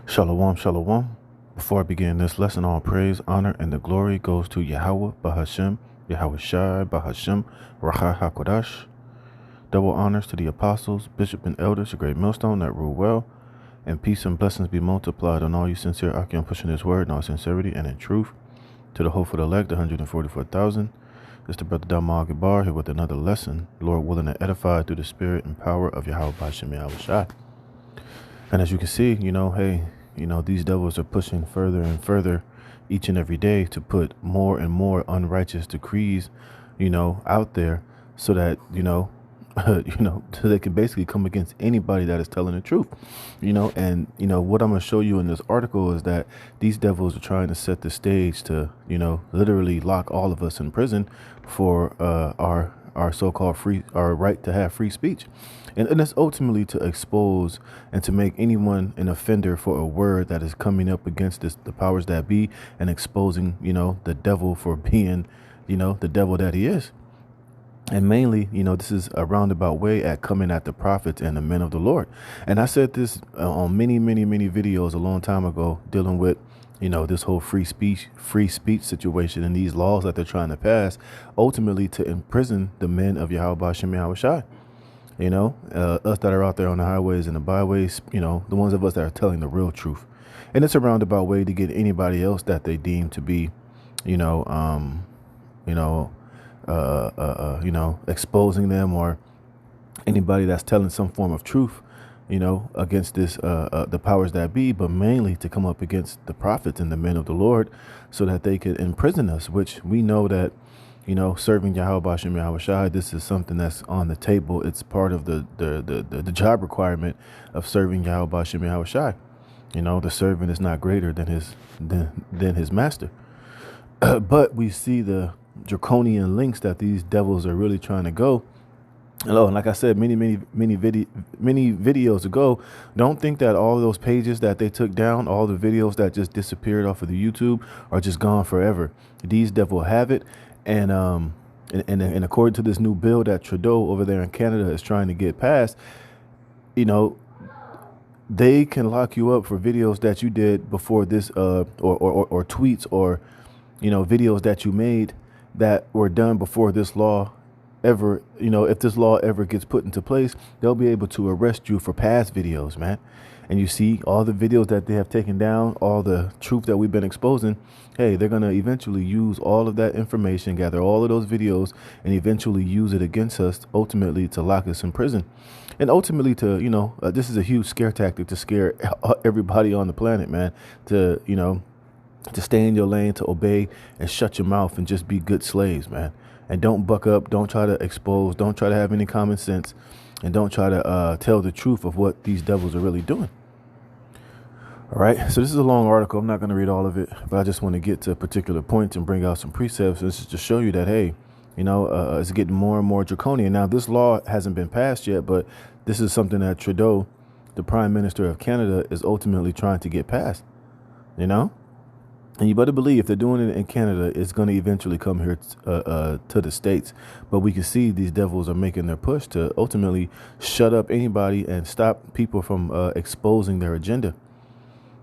Shalom, shalom. Before I begin this lesson, all praise, honor, and the glory goes to Yahweh, Bahashem, Yahweh Shai, Bahashem, Racha HaKodash. Double honors to the apostles, bishop, and elders, a great millstone that rule well, and peace and blessings be multiplied on all you sincere Akim pushing his word in all sincerity and in truth. To the hopeful elect, 144,000. It's the brother Dalmar Gabar here with another lesson, Lord willing to edify through the spirit and power of Yahweh Bahashem, Yahweh Shai. And as you can see, these devils are pushing further and further each and every day to put more and more unrighteous decrees, out there so that, so they can basically come against anybody that is telling the truth, and, what I'm going to show you in this article is that these devils are trying to set the stage to, literally lock all of us in prison for our so-called our right to have free speech. And it's ultimately to expose and to make anyone an offender for a word that is coming up against the powers that be and exposing, the devil for being, the devil that he is. And mainly, this is a roundabout way at coming at the prophets and the men of the Lord. And I said this on many videos a long time ago, dealing with, this whole free speech situation and these laws that they're trying to pass, ultimately to imprison the men of Yahweh Bashem Yahweh Shai. Us that are out there on the highways and the byways, the ones of us that are telling the real truth. And it's a roundabout way to get anybody else that they deem to be, exposing them, or anybody that's telling some form of truth, against the powers that be, but mainly to come up against the prophets and the men of the Lord so that they could imprison us, which we know that, serving Yahweh Bashem Yahweh Shai, this is something that's on the table. It's part of the job requirement of serving Yahweh Bashem Yahweh Shai. The servant is not greater than his master. But we see the draconian links that these devils are really trying to go. And like I said, many videos ago, don't think that all those pages that they took down, all the videos that just disappeared off of the YouTube, are just gone forever. These devils have it. And according to this new bill that Trudeau over there in Canada is trying to get passed, they can lock you up for videos that you did before this, or tweets, or, videos that you made that were done before this law ever, if this law ever gets put into place, they'll be able to arrest you for past videos, man. And you see all the videos that they have taken down, all the truth that we've been exposing. Hey, they're going to eventually use all of that information, gather all of those videos, and eventually use it against us, ultimately to lock us in prison. And ultimately to, this is a huge scare tactic to scare everybody on the planet, man, to stay in your lane, to obey and shut your mouth and just be good slaves, man. And don't buck up. Don't try to expose. Don't try to have any common sense. And don't try to tell the truth of what these devils are really doing. All right. So this is a long article. I'm not going to read all of it, but I just want to get to particular points and bring out some precepts. This is to show you that, hey, it's getting more and more draconian. Now, this law hasn't been passed yet, but this is something that Trudeau, the Prime Minister of Canada, is ultimately trying to get passed, And you better believe if they're doing it in Canada, it's going to eventually come here to the States. But we can see these devils are making their push to ultimately shut up anybody and stop people from exposing their agenda.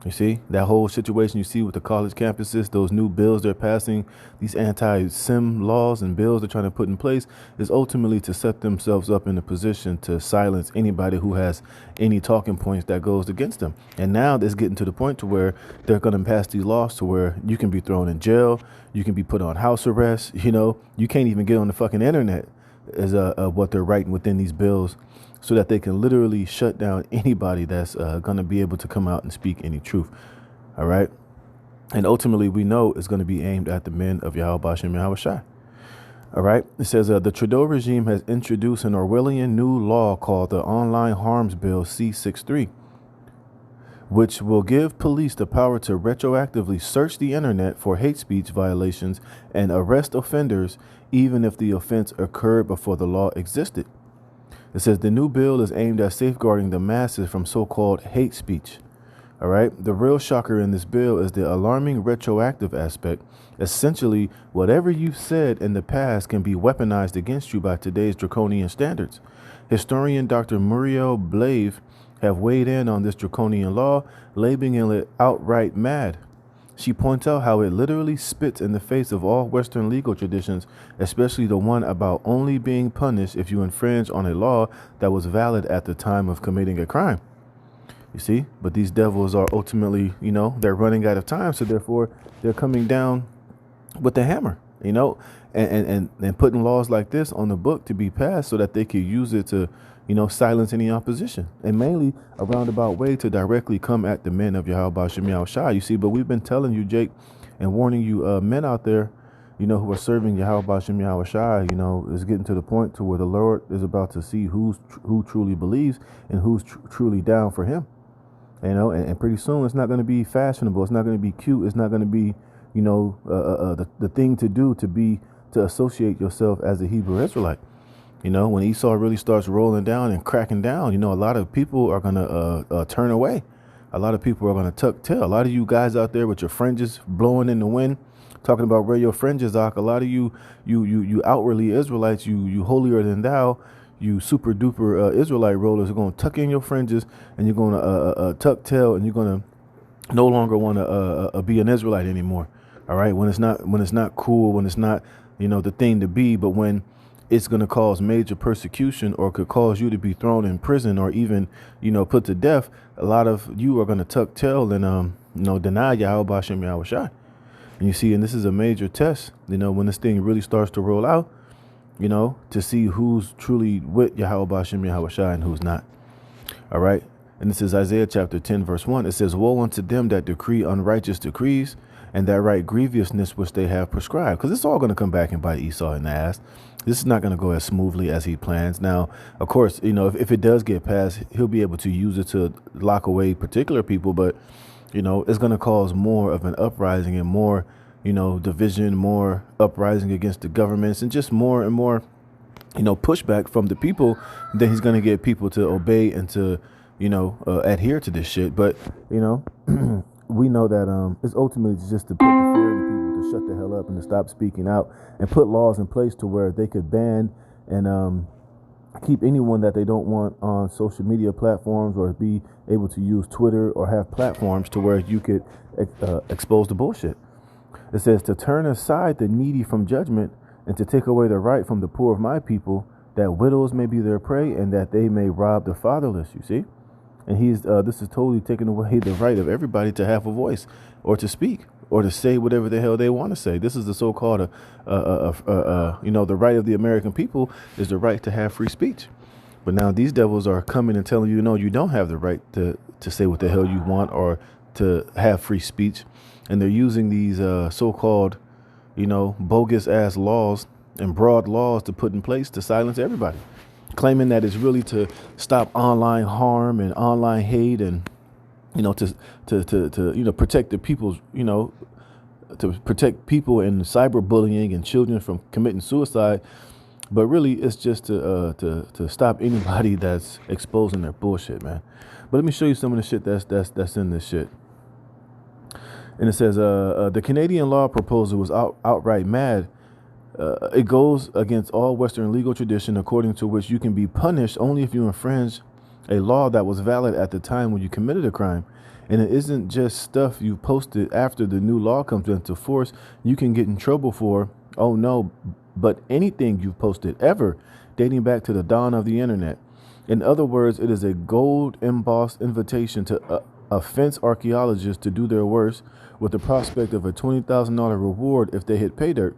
You see, that whole situation you see with the college campuses, those new bills they're passing, these anti-SIM laws and bills they're trying to put in place, is ultimately to set themselves up in a position to silence anybody who has any talking points that goes against them. And now it's getting to the point to where they're going to pass these laws to where you can be thrown in jail, you can be put on house arrest, you can't even get on the fucking internet, is what they're writing within these bills, so that they can literally shut down anybody that's going to be able to come out and speak any truth. All right. And ultimately, we know it's going to be aimed at the men of Yahweh Bashem Yahweh Shai. All right. It says the Trudeau regime has introduced an Orwellian new law called the Online Harms Bill C-63, which will give police the power to retroactively search the internet for hate speech violations and arrest offenders, even if the offense occurred before the law existed. It says the new bill is aimed at safeguarding the masses from so-called hate speech. All right. The real shocker in this bill is the alarming retroactive aspect. Essentially, whatever you've said in the past can be weaponized against you by today's draconian standards. Historian Dr. Muriel Blave have weighed in on this draconian law, labeling it outright mad. She points out how it literally spits in the face of all Western legal traditions, especially the one about only being punished if you infringe on a law that was valid at the time of committing a crime. You see, but these devils are ultimately, they're running out of time, so therefore they're coming down with the hammer, and putting laws like this on the book to be passed so that they could use it to, silence any opposition, and mainly a roundabout way to directly come at the men of Yahweh Shem Yahweh Shai. You see, but we've been telling you, Jake, and warning you, men out there, who are serving Yahweh Shem Yahweh Shai, is getting to the point to where the Lord is about to see who truly believes and who's truly down for him. And pretty soon it's not going to be fashionable. It's not going to be cute. It's not going to be, the thing to do to associate yourself as a Hebrew Israelite. When Esau really starts rolling down and cracking down, a lot of people are going to turn away. A lot of people are going to tuck tail. A lot of you guys out there with your fringes blowing in the wind, talking about where your fringes are. A lot of you outwardly Israelites, you holier than thou, you super duper Israelite rollers are going to tuck in your fringes, and you're going to tuck tail, and you're going to no longer want to be an Israelite anymore. All right. When it's not cool, when it's not, the thing to be, but when it's going to cause major persecution or could cause you to be thrown in prison or even, put to death, a lot of you are going to tuck tail and, deny Yahweh Shem Yahweh Shai. And you see, and this is a major test, when this thing really starts to roll out, to see who's truly with Yahweh Shem Yahweh Shai and who's not. All right. And this is Isaiah chapter 10, verse 1. It says, woe unto them that decree unrighteous decrees and that right grievousness which they have prescribed. Because it's all going to come back and bite Esau in the ass. This is not going to go as smoothly as he plans. Now, of course, if it does get passed, he'll be able to use it to lock away particular people. But, it's going to cause more of an uprising and more, division, more uprising against the governments, and just more and more, pushback from the people. Then he's going to get people to obey and to, adhere to this shit. But, we know that it's ultimately just to put the fear in people, to shut the hell up and to stop speaking out, and put laws in place to where they could ban and keep anyone that they don't want on social media platforms, or be able to use Twitter or have platforms to where you could expose the bullshit. It says to turn aside the needy from judgment and to take away the right from the poor of my people, that widows may be their prey and that they may rob the fatherless. You see? And this is totally taking away the right of everybody to have a voice or to speak or to say whatever the hell they want to say. This is the so-called, the right of the American people is the right to have free speech. But now these devils are coming and telling you, no, you don't have the right to say what the hell you want or to have free speech. And they're using these so-called, bogus ass laws and broad laws to put in place to silence everybody, claiming that it's really to stop online harm and online hate and, to protect the people's, to protect people in cyberbullying and children from committing suicide. But really, it's just to stop anybody that's exposing their bullshit, man. But let me show you some of the shit that's in this shit. And it says the Canadian law proposal was outright mad. It goes against all Western legal tradition, according to which you can be punished only if you infringe a law that was valid at the time when you committed a crime. And it isn't just stuff you posted after the new law comes into force you can get in trouble for. Oh, no, but anything you've posted ever dating back to the dawn of the internet. In other words, it is a gold embossed invitation to offense archaeologists to do their worst with the prospect of a $20,000 reward if they hit pay dirt.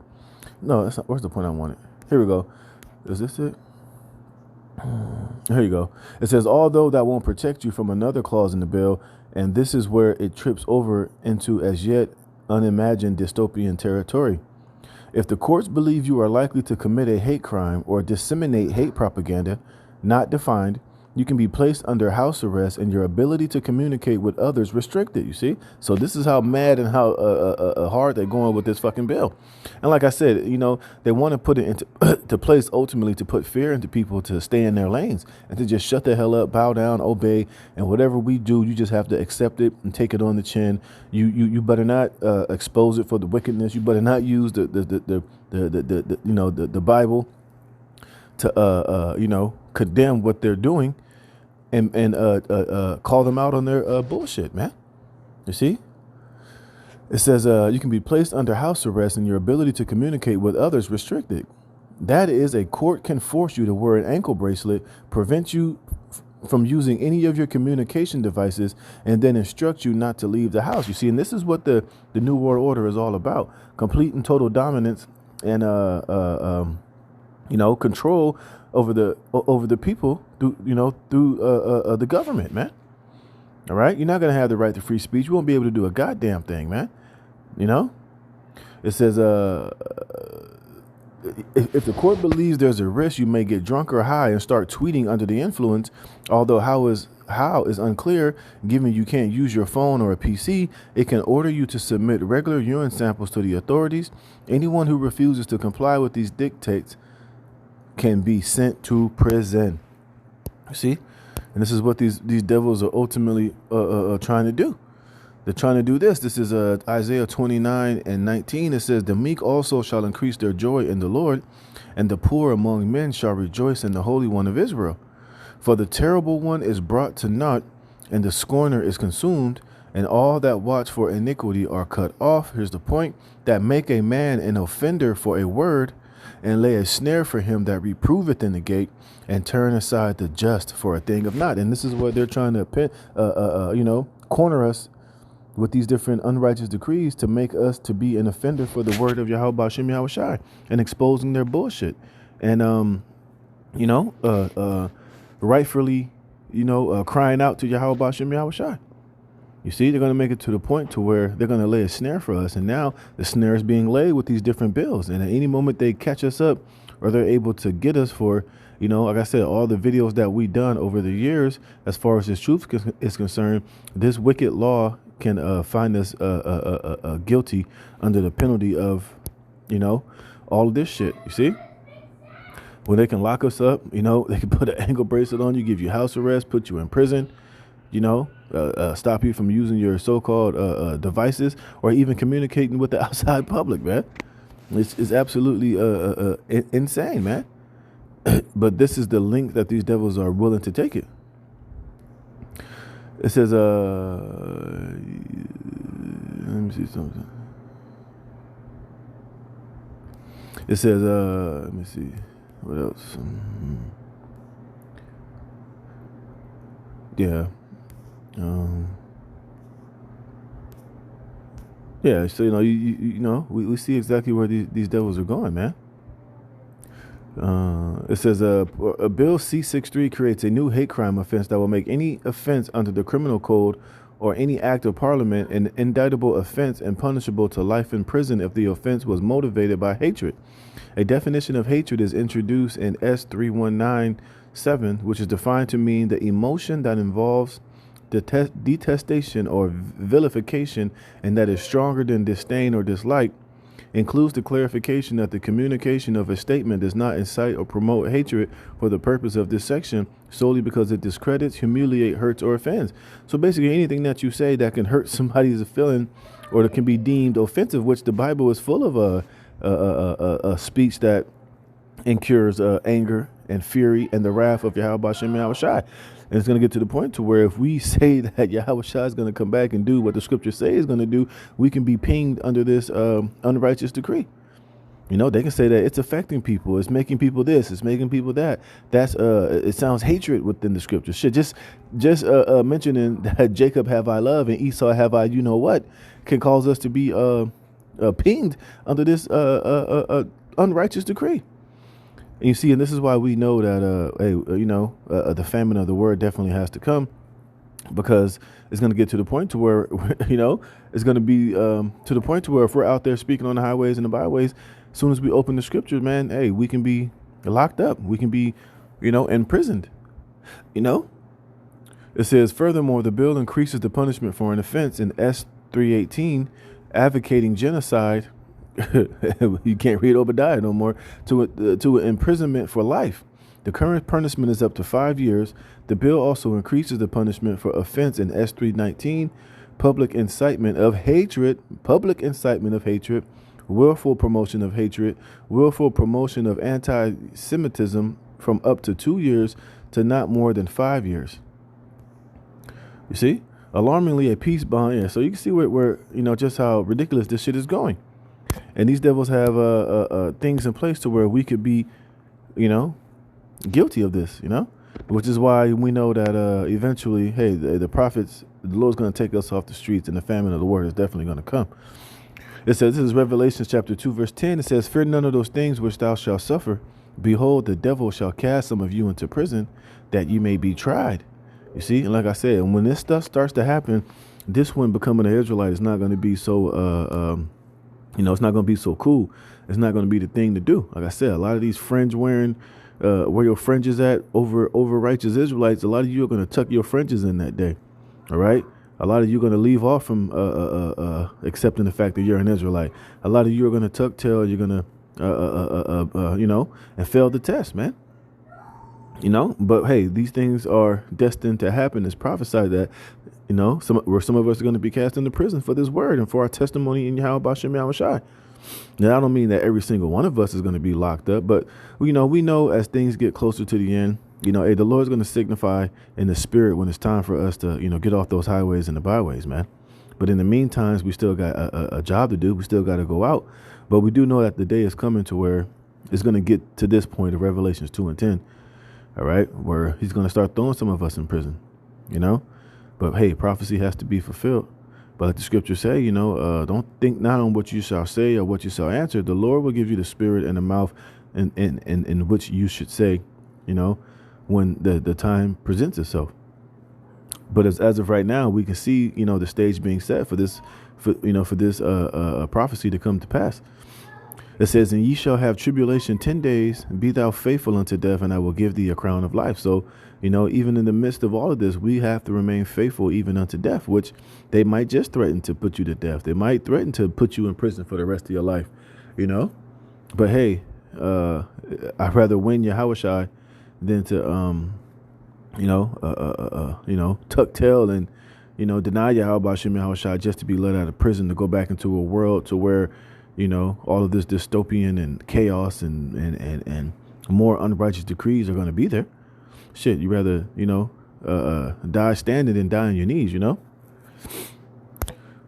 No, that's not. Where's the point I wanted? Here we go. Is this it? Here you go. It says, although that won't protect you from another clause in the bill, and this is where it trips over into as yet unimagined dystopian territory. If the courts believe you are likely to commit a hate crime or disseminate hate propaganda, not defined, you can be placed under house arrest and your ability to communicate with others restricted, you see? So this is how mad and how hard they're going with this fucking bill. And like I said, they want to put it into to place ultimately to put fear into people to stay in their lanes and to just shut the hell up, bow down, obey, and whatever we do, you just have to accept it and take it on the chin. You better not expose it for the wickedness. You better not use the Bible to condemn what they're doing. and call them out on their bullshit, man. You see? It says you can be placed under house arrest and your ability to communicate with others restricted. That is, a court can force you to wear an ankle bracelet, prevent you from using any of your communication devices, and then instruct you not to leave the house. You see, and this is what the New World Order is all about: complete and total dominance and control over the people through the government, man. All right, you're not gonna have the right to free speech. You won't be able to do a goddamn thing, man. You know, it says if the court believes there's a risk you may get drunk or high and start tweeting under the influence, although how is unclear, given you can't use your phone or a PC, it can order you to submit regular urine samples to the authorities. Anyone who refuses to comply with these dictates can be sent to prison. See? And this is what these devils are ultimately trying to do. They're trying to do this. This is Isaiah 29:19. It says, the meek also shall increase their joy in the Lord, and the poor among men shall rejoice in the Holy One of Israel. For the terrible one is brought to naught, and the scorner is consumed, and all that watch for iniquity are cut off. Here's the point: that make a man an offender for a word, and lay a snare for him that reproveth in the gate, and turn aside the just for a thing of naught. And this is what they're trying to corner us with these different unrighteous decrees to make us to be an offender for the word of Yahweh B'Shem Yahweh Shai, and exposing their bullshit. And rightfully, crying out to Yahweh B'Shem Yahweh Shai. You see, they're going to make it to the point to where they're going to lay a snare for us. And now the snare is being laid with these different bills. And at any moment they catch us up, or they're able to get us for, like I said, all the videos that we done over the years, as far as this truth is concerned, this wicked law can find us guilty under the penalty of, all of this shit. You see? When they can lock us up, they can put an ankle bracelet on you, give you house arrest, put you in prison, stop you from using your so-called devices, or even communicating with the outside public, man. It's absolutely insane, man. But this is the length that these devils are willing to take it. It says, let me see something. It says, let me see. What else? Yeah. Yeah, so we see exactly where these devils are going, man. It says a bill C-63 creates a new hate crime offense that will make any offense under the criminal code or any act of parliament an indictable offense and punishable to life in prison if the offense was motivated by hatred. A definition of hatred is introduced in S3197, which is defined to mean the emotion that involves detestation or vilification, and that is stronger than disdain or dislike. Includes the clarification that the communication of a statement does not incite or promote hatred for the purpose of this section solely because it discredits, humiliates, hurts, or offends. So basically anything that you say that can hurt somebody's feeling or that can be deemed offensive, which the Bible is full of a speech that incurs anger and fury and the wrath of Yahweh B'Shem Yahweh Shai. And it's going to get to the point to where if we say that Yahweh Shai is going to come back and do what the scriptures say is going to do, we can be pinged under this unrighteous decree. They can say that it's affecting people, it's making people this, it's making people that. That's it sounds hatred within the scriptures. Shit, just mentioning that Jacob have I loved and Esau have I can cause us to be pinged under this unrighteous decree. And you see, and this is why we know that, the famine of the word definitely has to come, because it's going to get to the point to where, it's going to be to the point to where if we're out there speaking on the highways and the byways, as soon as we open the scriptures, man, hey, we can be locked up. We can be, imprisoned. It says, furthermore, the bill increases the punishment for an offense in S318, advocating genocide. You can't read Obadiah no more, to imprisonment for life. The current punishment is up to 5 years. The bill also increases the punishment for offense in S319, public incitement of hatred, willful promotion of hatred, willful promotion of anti-Semitism, from up to 2 years to not more than 5 years. You see, alarmingly a peace behind. Yeah, so you can see where just how ridiculous this shit is going. And these devils have things in place to where we could be, you know, guilty of this. Which is why we know that eventually, hey, the prophets, the Lord's going to take us off the streets, and the famine of the word is definitely going to come. It says, this is Revelation chapter 2, verse 10. It says, fear none of those things which thou shalt suffer. Behold, the devil shall cast some of you into prison, that you may be tried. You see, and like I said, when this stuff starts to happen, this one becoming an Israelite is not going to be so, it's not going to be so cool. It's not going to be the thing to do. Like I said, a lot of these fringe wearing, where your fringes at over righteous Israelites, a lot of you are going to tuck your fringes in that day. All right. A lot of you are going to leave off from accepting the fact that you're an Israelite. A lot of you are going to tuck tail. You're going to, and fail the test, man. But hey, these things are destined to happen. It's prophesied that, some of us are going to be cast into prison for this word and for our testimony in Yahweh Bashem Yahushai. Now, I don't mean that every single one of us is going to be locked up, but we know as things get closer to the end, hey, the Lord's going to signify in the spirit when it's time for us to, get off those highways and the byways, man. But in the meantime, we still got a job to do. We still got to go out. But we do know that the day is coming to where it's going to get to this point of Revelations 2 and 10. All right, where he's going to start throwing some of us in prison, But hey, prophecy has to be fulfilled. But like the scriptures say, don't think not on what you shall say or what you shall answer. The Lord will give you the spirit and the mouth in which you should say, when the time presents itself. But as of right now, we can see, the stage being set for this, for this prophecy to come to pass. It says, and ye shall have tribulation 10 days, be thou faithful unto death, and I will give thee a crown of life. So, even in the midst of all of this, we have to remain faithful even unto death, which they might just threaten to put you to death. They might threaten to put you in prison for the rest of your life, But hey, I'd rather win Yahushai than to, tuck tail and, deny Yahweh Bashem Yahushai just to be let out of prison to go back into a world to where, all of this dystopian and chaos and more unrighteous decrees are going to be there. Shit, you rather, die standing than die on your knees,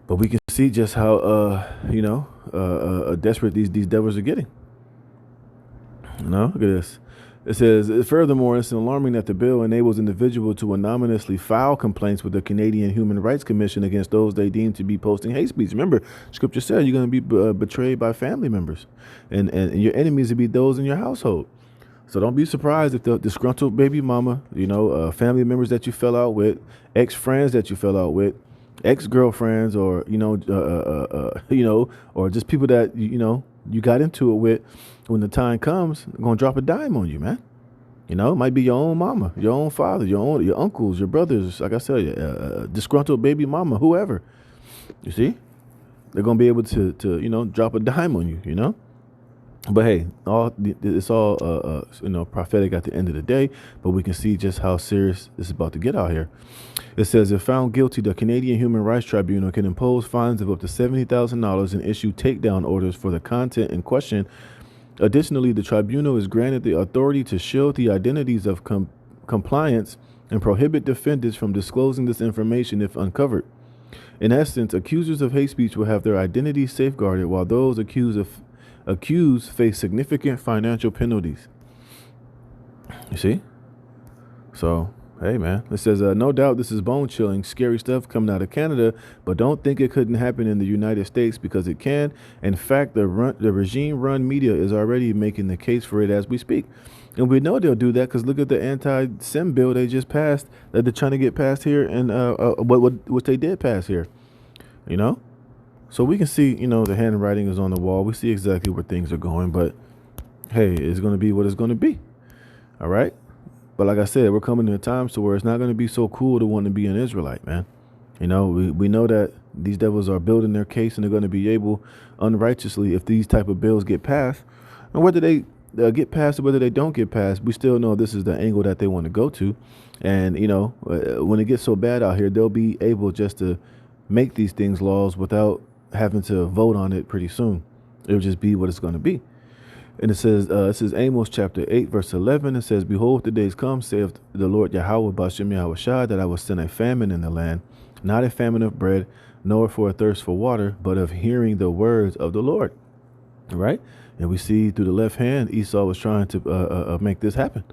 But we can see just how, desperate these devils are getting. Look at this. It says, furthermore, it's alarming that the bill enables individuals to anonymously file complaints with the Canadian Human Rights Commission against those they deem to be posting hate speech. Remember, scripture said you're going to be betrayed by family members, and your enemies will be those in your household. So don't be surprised if the disgruntled baby mama, family members that you fell out with, ex-friends that you fell out with, ex-girlfriends, or, or just people that, you got into it with, when the time comes, they're going to drop a dime on you, man. It might be your own mama, your own father, your uncles, your brothers, like I said, disgruntled baby mama, whoever. You see? They're going to be able to drop a dime on you, But hey, it's all, prophetic at the end of the day, but we can see just how serious this is about to get out here. It says, if found guilty, the Canadian Human Rights Tribunal can impose fines of up to $70,000 and issue takedown orders for the content in question. Additionally, the tribunal is granted the authority to shield the identities of compliance and prohibit defendants from disclosing this information if uncovered. In essence, accusers of hate speech will have their identities safeguarded, while those accused face significant financial penalties. You see? So, hey, man, it says, no doubt this is bone chilling, scary stuff coming out of Canada, but don't think it couldn't happen in the United States, because it can. In fact, the regime run media is already making the case for it as we speak. And we know they'll do that because look at the anti-Sem bill they just passed, that they're trying to get passed here, and what they did pass here, So we can see, the handwriting is on the wall. We see exactly where things are going, but hey, it's going to be what it's going to be. All right. But like I said, we're coming to times to where it's not going to be so cool to want to be an Israelite, man. We know that these devils are building their case, and they're going to be able unrighteously, if these type of bills get passed, and whether they get passed or whether they don't get passed, we still know this is the angle that they want to go to. And, when it gets so bad out here, they'll be able just to make these things laws without having to vote on it pretty soon. It'll just be what it's going to be. And it says Amos chapter 8, verse 11. It says, Behold, the days come, saith the Lord Yahweh, Bashem Yahweh Shai, that I will send a famine in the land, not a famine of bread, nor for a thirst for water, but of hearing the words of the Lord. Right? And we see through the left hand, Esau was trying to make this happen.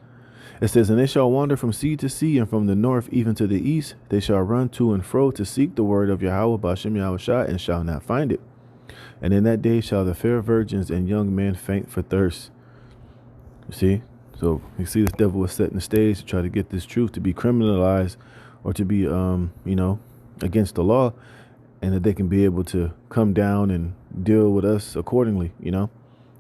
It says, And they shall wander from sea to sea, and from the north even to the east. They shall run to and fro to seek the word of Yahweh, Bashem Yahweh Shai, and shall not find it. And in that day shall the fair virgins and young men faint for thirst. You see? So you see, this devil was setting the stage to try to get this truth to be criminalized or to be, against the law, and that they can be able to come down and deal with us accordingly,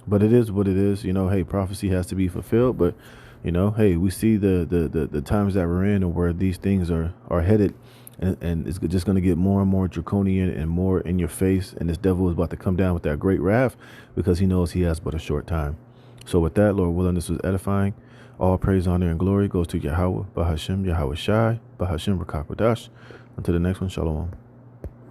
But it is what it is. Hey, prophecy has to be fulfilled. But, hey, we see the times that we're in and where these things are headed. And it's just going to get more and more draconian and more in your face. And this devil is about to come down with that great wrath because he knows he has but a short time. So with that, Lord willing, this was edifying. All praise, honor, and glory goes to Yahweh, Bahashem, Yahweh Shai, Bahashem, Rakakwadash. Until the next one, Shalom.